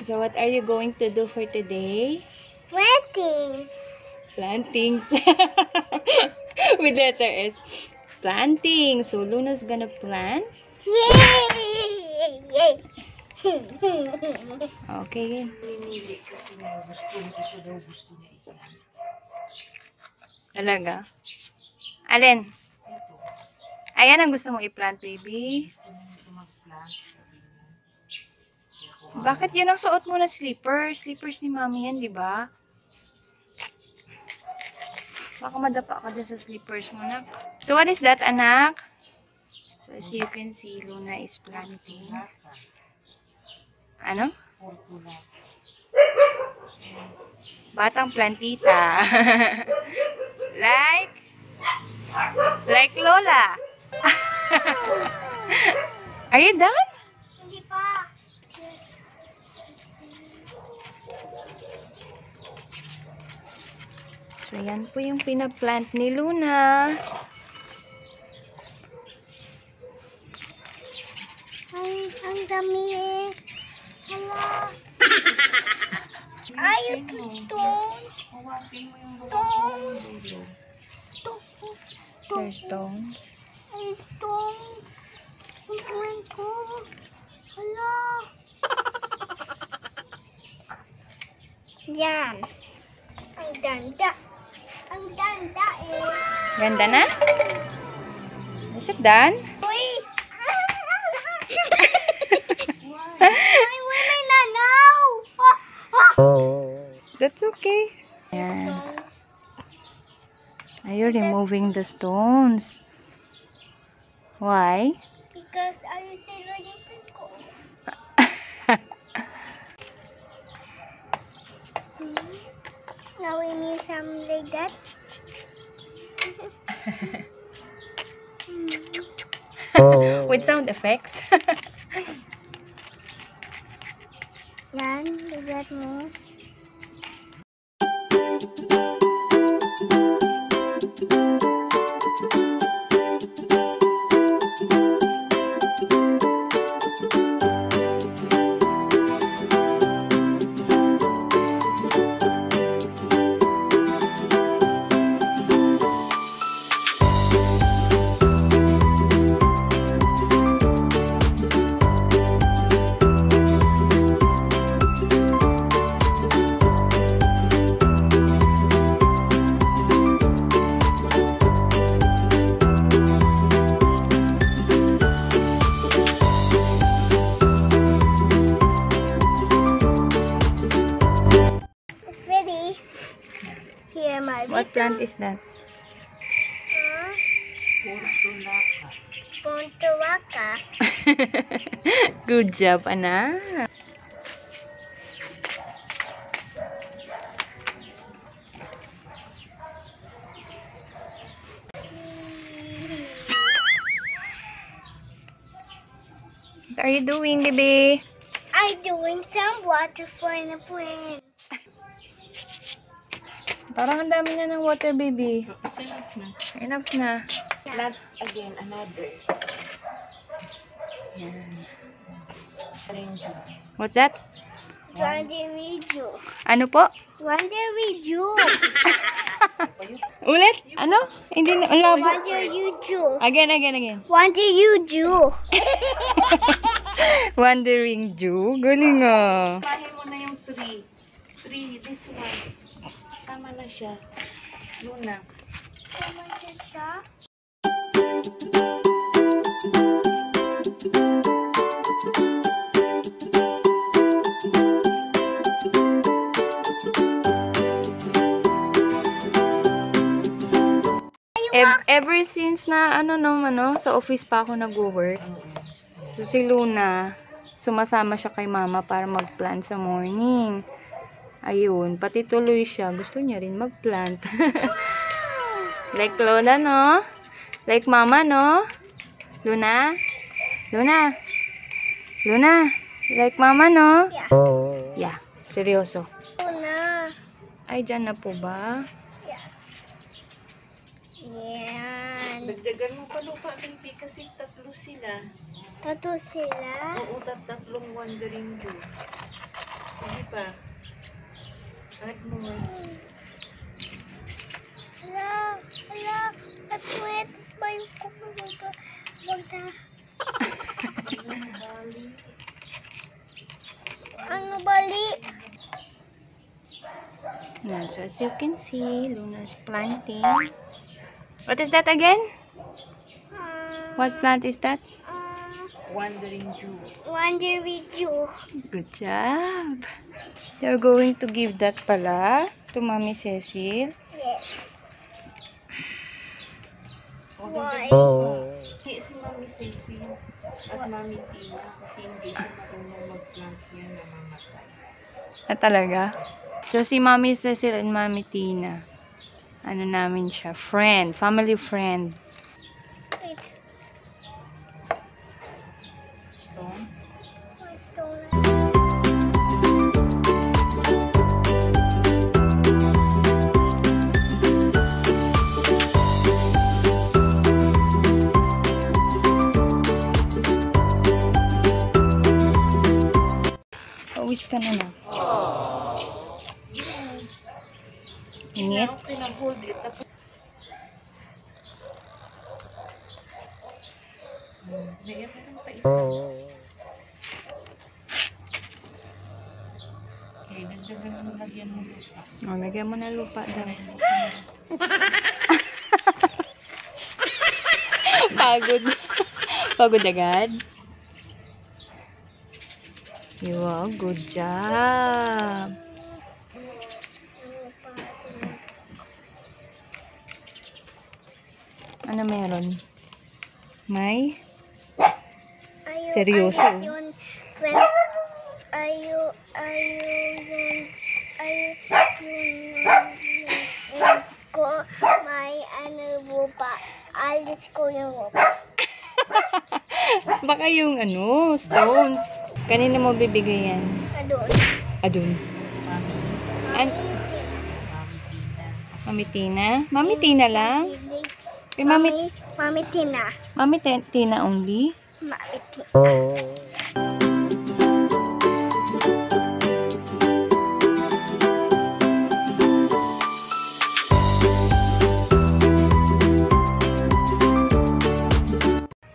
So what are you going to do for today? Plantings. Plantings. With letter S. Planting. So Luna's gonna plant. Yay! Yay! Okay. Pinili kasi gusto daw gusto niya i-plant. Talaga? Alin? Ayan ang gusto mong i-plant, baby. Gusto niya mag-plant. Bakit yun ang suot mo na slippers? Slippers ni mami yan, di ba? Baka madapa ka dyan sa slippers mo, anak. So, what is that, anak? So, as you can see, Luna is planting. Ano? Batang plantita. Like Lola. Are you done? Hindi pa. So, yan po yung pinaplant ni Luna. Ang dami eh. Hala. Ayaw to stones. Hawakin mo yung Stones. dulo. Stones. There's stones. Ay, stones. Ang tuwan ko. Hala. Yan. Ang ganda. Ang ganda eh. Ganda na? Is it done? Uy! Ay, wala na now! That's okay. Yan. Stones. Are you removing the stones? Why? Because I sila yung pin ko. Now we need some like that. With sound effects. Yan, like that mo. It's ready. Here, my What plant is that? Puntuwaka. Good job, anak. What are you doing, baby? I'm doing some water for the plants. Parang ang dami na ng water, baby. It's enough na. Enough na. Plant again, another. Yan. Rainbow. What's that? Wonder Riju. Ano po? Wonder Riju. Ulit? Ano? Hindi na. Ang labo. Wonder Riju. Again. Wonder Riju. Wandering Jew. Galing ah. Pahin mo na yung tree. Tree, this one. Sama na siya. Luna. Sama siya. Ever since na sa office pa ako nag-work. So si Luna, sumasama siya kay mama para mag-plant sa morning. Ayun, pati tuloy siya. Gusto niya rin mag-plant. Like Lola, no? Like mama, no? Luna? Luna? Luna? Like mama, no? Yeah. Yeah, seryoso. Una. Ay, dyan na po ba? Yan. Dagdagan mo pa lupa, baby, kasi tatlo sila. Tato sila. Oo, tatlong wandering Jew. Sige pa. Add more. Hala, at wets ba yung kuko mo? Wag na. Ano bali? Yan, so as you can see, Luna's planting. What is that again? What plant is that? Wandering Jew. Wonder with you. Good job. You're going to give that pala to Mommy Cecil. Yes. Why? Si Mami Cecil at Mami Tina kasi hindi siya marunong mag-plant niya, namamatay. Ah, talaga? So, si Mommy Cecil and Mommy Tina, ano namin siya? Friend. Family friend. Wait. Stone. My stone. Pawis ka na na. Init? Okay lang, hold it. Tapos, meron pa isa. Okay, nagdagan mo, lagyan mo lupa. Oh, lagyan mo na lupa daw. Pagod. Pagod agad. Wow, good job. Ano meron? May? Seryoso? Ko may ano lupa. Alis ko yung lupa. Baka yung ano, stones. Kanina mo bibigay yan? Adun. Adun. An Mami Tina. Mami Tina? Mami Tina lang? Eh, Mami Mami Tina. Mami Tina only? Mami Tina.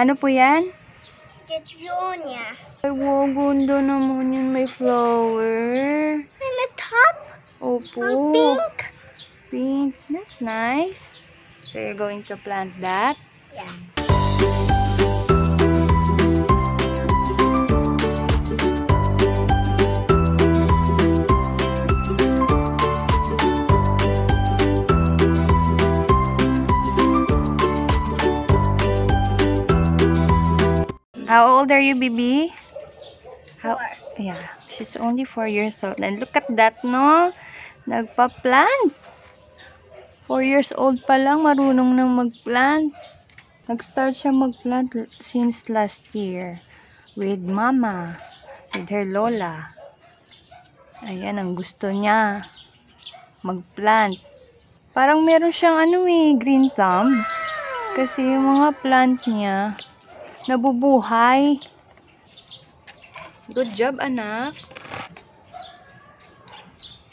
Ano po yan? Ketjonia. Ay, wow, ganda naman yun. May flower. And the top, Opo. pink. Pink. That's nice. So, you're going to plant that? Yeah. How old are you, Bibi? How? 4. Yeah, she's only 4 years old. And look at that, no? Nagpa-plant. 4 years old pa lang, marunong nang mag-plant. Nag-start siya mag-plant since last year. With mama. With her lola. Ayan, ang gusto niya. Mag-plant. Parang meron siyang green thumb. Kasi yung mga plant niya, nabubuhay. Good job, anak.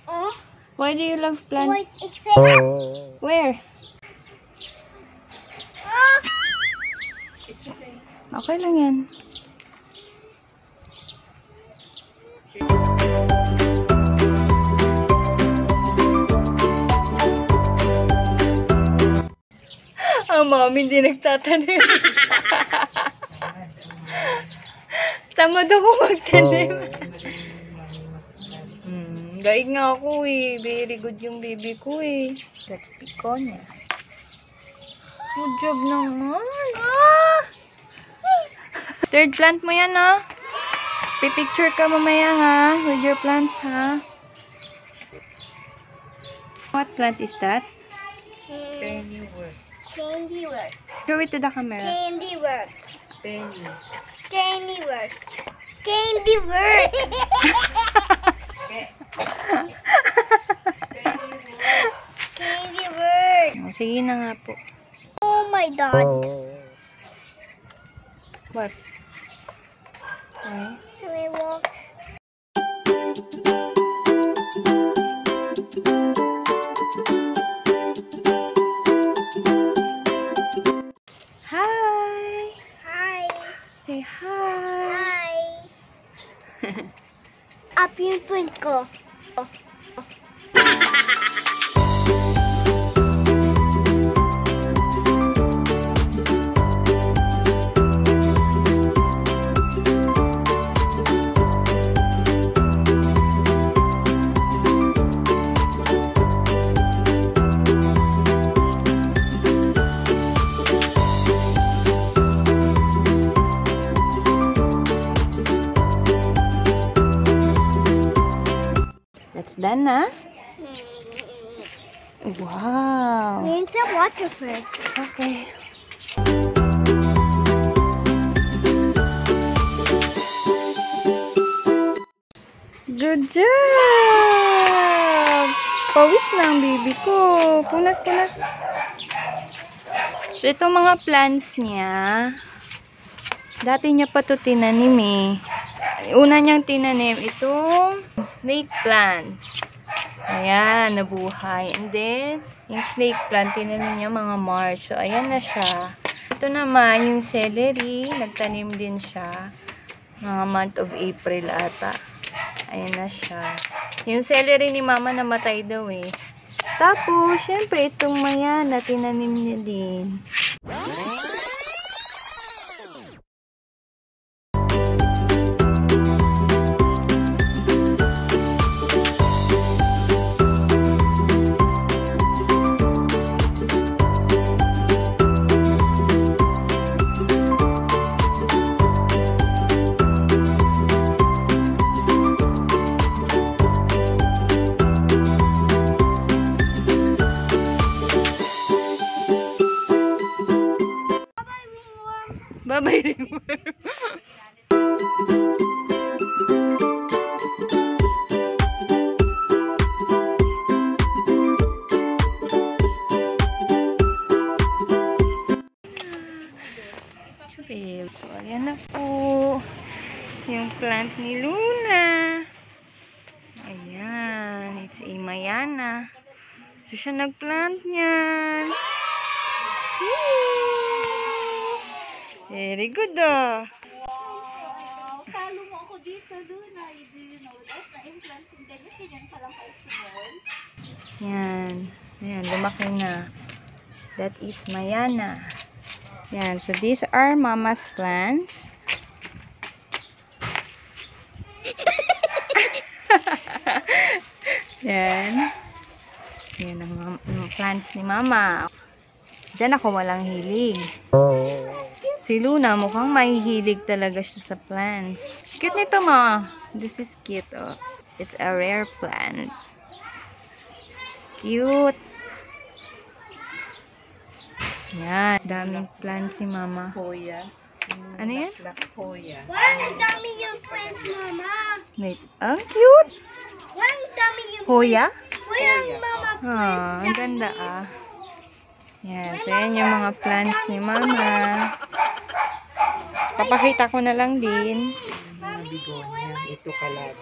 Oh, Why do you love plant? wait, it's there. Where? Ah, It's okay. Okay lang yan. Ang mami hindi nagtatanim. Tamad ako magtanim. Gaig nga ako eh. Very good yung baby ko eh. Let's pick on it. Good job naman. Ah! Third plant mo yan ha. Pipicture ka mamaya ha. With your plants ha. What plant is that? Penny work. candy work. Show it to the camera. Candy work. Penny. Candy work. Candy work. Candy work. Oh, sige na nga po. Oh my God. What? Okay. My walks. up yung print ko. That's done na. Wow. Means a water first. Okay. Good job! Pawis na ang baby ko. Punas, punas. So, itong mga plants niya, dati niya pa ito tinanim eh. Una niyang tinanim itong snake plant. Ayan, nabuhay. And then, yung snake plant, tinanim niya mga March. So, ayan na siya. Ito naman, yung celery, nagtanim din siya. Mga month of April ata. Ayan na siya. Yung celery ni mama namatay daw eh. Tapos, syempre, itong mayana, tinanim niya din. Bye-bye, Ringworm. So, ayan na po. Yung plant ni Luna. Ayan. It's a mayana. So, siya nag-plant niyan. Very good ah. Talo mo ako dito, Luna. Do you know that? Na-implanting din yun. Ganyan pa lang kayo small. Yan. Ayan, lumaki na. That is mayana. Yan. So, these are mama's plants. Yan. Yan ang plants ni mama. Diyan ako walang hilig. Si Luna, mukhang mahihilig talaga siya sa plants. Cute nito, ma. This is cute, oh. It's a rare plant. Cute. Yan. Daming plants si mama. Hoya. Ano yan? Black Hoya. Wow, ang dami yung prints, Mama. Wait. Ang cute. Wow, ang dami yung Hoya? Wala ang Mama Ah, ang ganda ah. Yan. So, yan yung mga plants ni mama. Papakita ko na lang din. Mga bigonya. Ito kalat.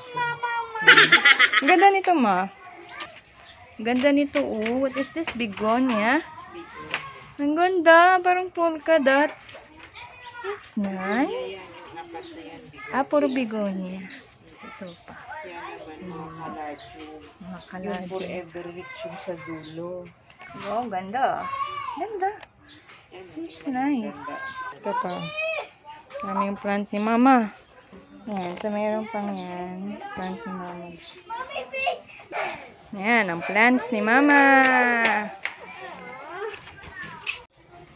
Ang ganda nito, ma. Ang ganda nito, oh. What is this? Begonia? Ang ganda. Parang polka dots. It's nice. Ah, puro begonia. Ito pa. Yan naman mga kaladium. Mga Yung kaladium. forever rich yung sa dulo. Wow, ganda. Ganda. It's nice. Ito pa. Kami yung plant ni mama. Yan. So, mayroon pang yan. Plant ni mama. Yan. Ang plants ni mama.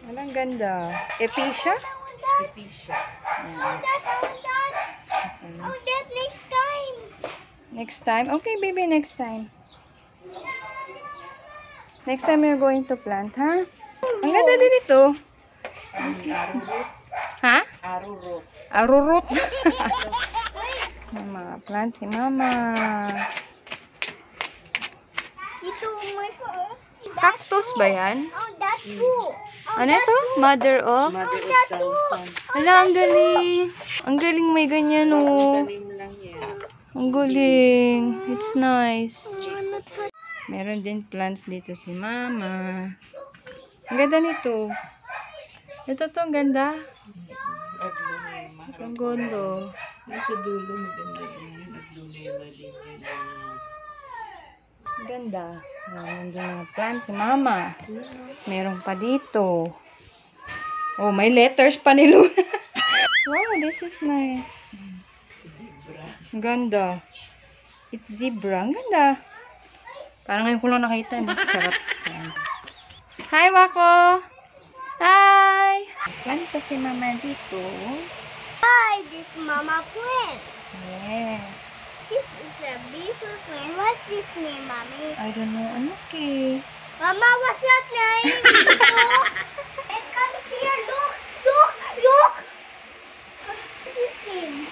Walang ganda. Epicea? Epicea. Yan. Oh, that next time. Next time? Okay, baby. Next time. Next time you're going to plant, ha? Ang ganda din ito. Arurot. Ha? Arurot. Arurot. Yung mga plant ni mama. Ito, my phone. Cactus ba yan? Oh, that's two. Ano ito? Mother of? Mother of thousand. Hala, ang galing. Ang galing may ganyan, oh. Tanim lang yan. Ang galing. It's nice. Ano to? Meron din plants dito si mama. Ang ganda nito. Ito to, ang ganda. Aglonema. Ang gondo. Nasa dulo maganda yun. Aglonema. ganda. Nandun mga plant ni Mama. Meron pa dito. Oh, may letters pa ni Luna. Wow, this is nice. Ang ganda. It's zebra. Ang ganda. Parang ngayon ko lang nakita. No? Sarap. Ayan. Hi, Wako! Hi! Plant pa si Mama dito. Hi, this Mama plant. Yes. This is a beautiful plant. What's this name, Mommy? I don't know. Ano kay? Mama, what's that name? Look! And come here, look! Look! Look! What's this name?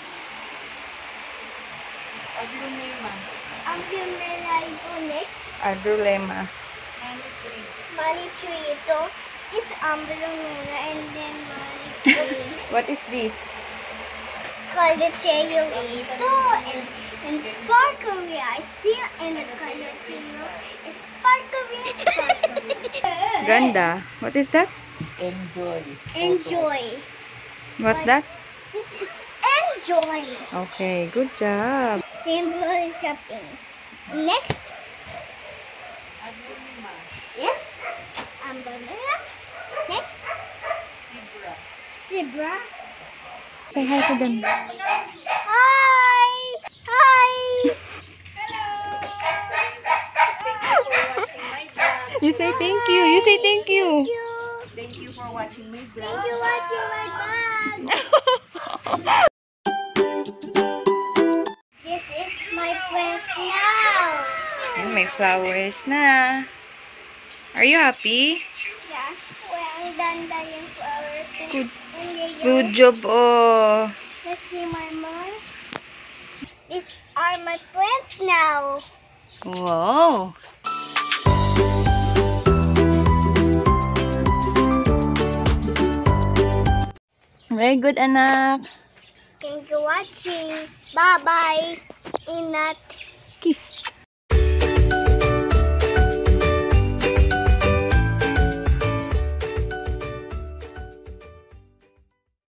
Agrumema. Umbrella ito next. Agrulema. Money tree ito. This umbrella and then money tree. What is this? Kalateo ito. And sparkly. I see. And the kalateo is sparkly. Ganda. What is that? Enjoy. Enjoy. What's that? This is enjoy. Okay, good job. Simple shopping. Next. Agrumema. Yes. Umbrella. Next. Zebra. Zebra. Say hi to them. Hi. Hi. You say thank you. You say thank you. Thank you for watching my vlog. Thank you for watching my vlog. This is my plant now. And may flowers na. Are you happy? Yeah. Well, ang ganda yung flower. Good. And yun. Good job, oh. Let's see my mom. These are my plants now. Wow. Very good, anak. Thank you for watching. Bye-bye. Inat. Kiss.